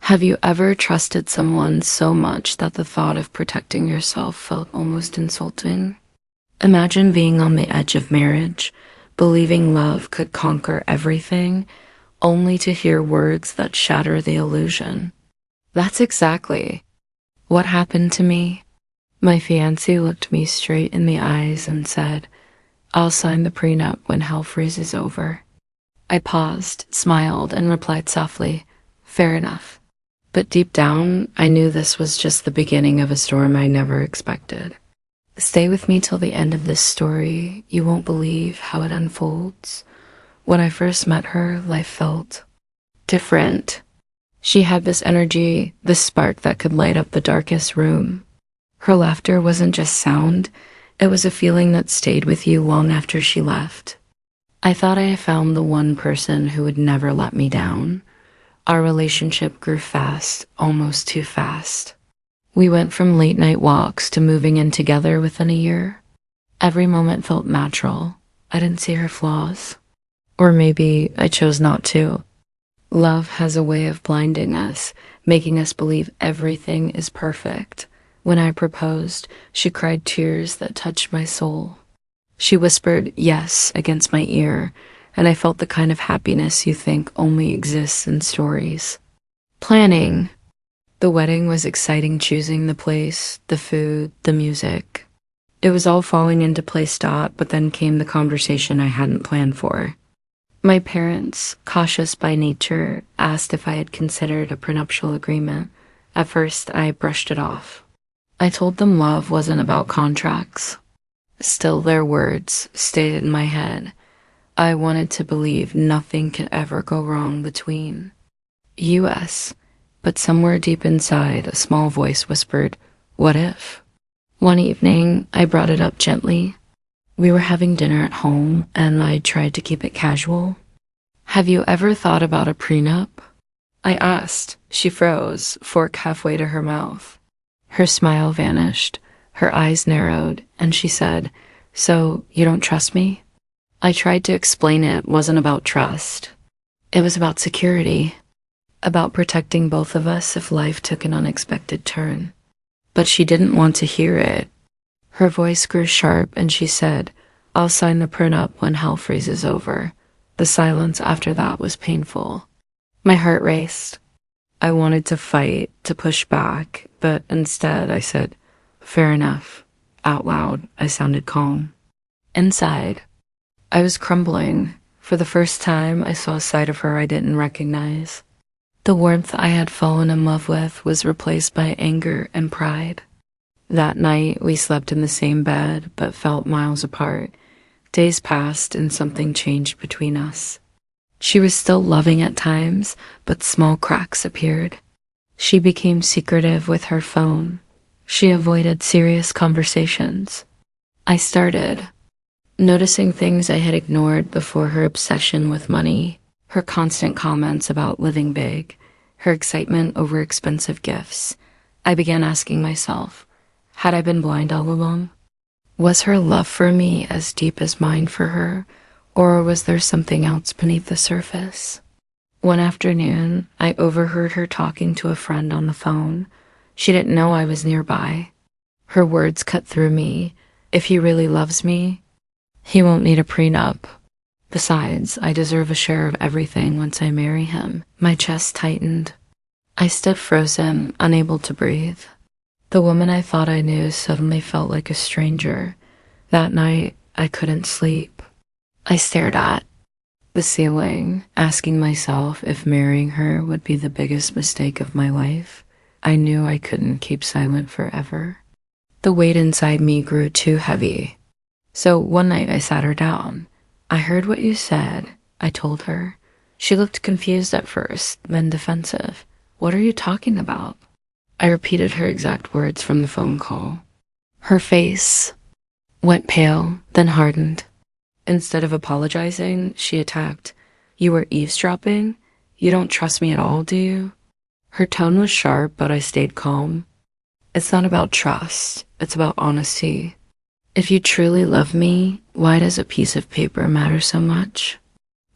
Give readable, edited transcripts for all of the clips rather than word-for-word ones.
Have you ever trusted someone so much that the thought of protecting yourself felt almost insulting? Imagine being on the edge of marriage, believing love could conquer everything, only to hear words that shatter the illusion. That's exactly what happened to me. My fiancé looked me straight in the eyes and said, "I'll sign the prenup when hell freezes over." I paused, smiled, and replied softly, "Fair enough." But deep down, I knew this was just the beginning of a storm I never expected. Stay with me till the end of this story. You won't believe how it unfolds. When I first met her, life felt different. She had this energy, this spark that could light up the darkest room. Her laughter wasn't just sound, it was a feeling that stayed with you long after she left. I thought I had found the one person who would never let me down. Our relationship grew fast, almost too fast. We went from late night walks to moving in together within a year. Every moment felt natural. I didn't see her flaws. Or maybe I chose not to. Love has a way of blinding us, making us believe everything is perfect. When I proposed, she cried tears that touched my soul. She whispered yes against my ear, and I felt the kind of happiness you think only exists in stories. Planning. The wedding was exciting, choosing the place, the food, the music. It was all falling into place, but then came the conversation I hadn't planned for. My parents, cautious by nature, asked if I had considered a prenuptial agreement. At first, I brushed it off. I told them love wasn't about contracts. Still, their words stayed in my head. I wanted to believe nothing could ever go wrong between us, but somewhere deep inside, a small voice whispered, "What if?" One evening, I brought it up gently. We were having dinner at home, and I tried to keep it casual. "Have you ever thought about a prenup?" I asked. She froze, fork halfway to her mouth. Her smile vanished, her eyes narrowed, and she said, "So, you don't trust me?" I tried to explain it wasn't about trust. It was about security, about protecting both of us if life took an unexpected turn. But she didn't want to hear it. Her voice grew sharp and she said, "I'll sign the prenup when hell freezes over." The silence after that was painful. My heart raced. I wanted to fight, to push back, but instead I said, "Fair enough." Out loud, I sounded calm. Inside, I was crumbling. For the first time, I saw a side of her I didn't recognize. The warmth I had fallen in love with was replaced by anger and pride. That night, we slept in the same bed, but felt miles apart. Days passed and something changed between us. She was still loving at times, but small cracks appeared. She became secretive with her phone. She avoided serious conversations. I started noticing things I had ignored before: her obsession with money, her constant comments about living big, her excitement over expensive gifts. I began asking myself, had I been blind all along? Was her love for me as deep as mine for her, or was there something else beneath the surface? One afternoon, I overheard her talking to a friend on the phone. She didn't know I was nearby. Her words cut through me. "If he really loves me, he won't need a prenup. Besides, I deserve a share of everything once I marry him." My chest tightened. I stood frozen, unable to breathe. The woman I thought I knew suddenly felt like a stranger. That night, I couldn't sleep. I stared at the ceiling, asking myself if marrying her would be the biggest mistake of my life. I knew I couldn't keep silent forever. The weight inside me grew too heavy. So one night I sat her down. "I heard what you said," I told her. She looked confused at first, then defensive. "What are you talking about?" I repeated her exact words from the phone call. Her face went pale, then hardened. Instead of apologizing, she attacked. "You were eavesdropping? You don't trust me at all, do you?" Her tone was sharp, but I stayed calm. "It's not about trust. It's about honesty. If you truly love me, why does a piece of paper matter so much?"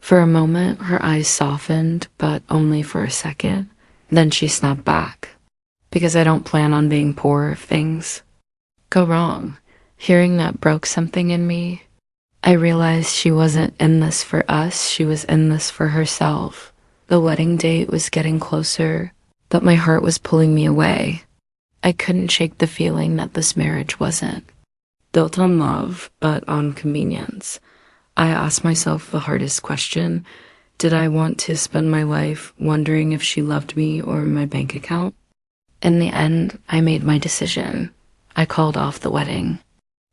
For a moment, her eyes softened, but only for a second. Then she snapped back. Because I don't plan on being poor if things go wrong. Hearing that broke something in me. I realized she wasn't in this for us, she was in this for herself. The wedding date was getting closer, but my heart was pulling me away. I couldn't shake the feeling that this marriage wasn't built on love, but on convenience. I asked myself the hardest question. Did I want to spend my life wondering if she loved me or my bank account? In the end, I made my decision. I called off the wedding.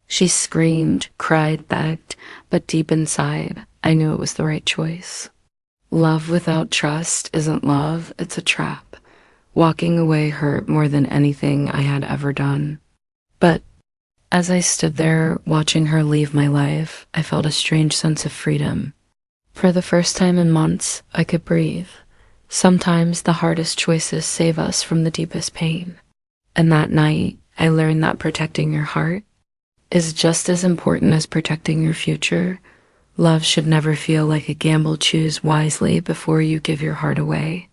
She screamed, cried, begged, but deep inside, I knew it was the right choice. Love without trust isn't love, it's a trap. Walking away hurt more than anything I had ever done. But as I stood there watching her leave my life, I felt a strange sense of freedom. For the first time in months, I could breathe. Sometimes the hardest choices save us from the deepest pain. And that night, I learned that protecting your heart is just as important as protecting your future. Love should never feel like a gamble. Choose wisely before you give your heart away.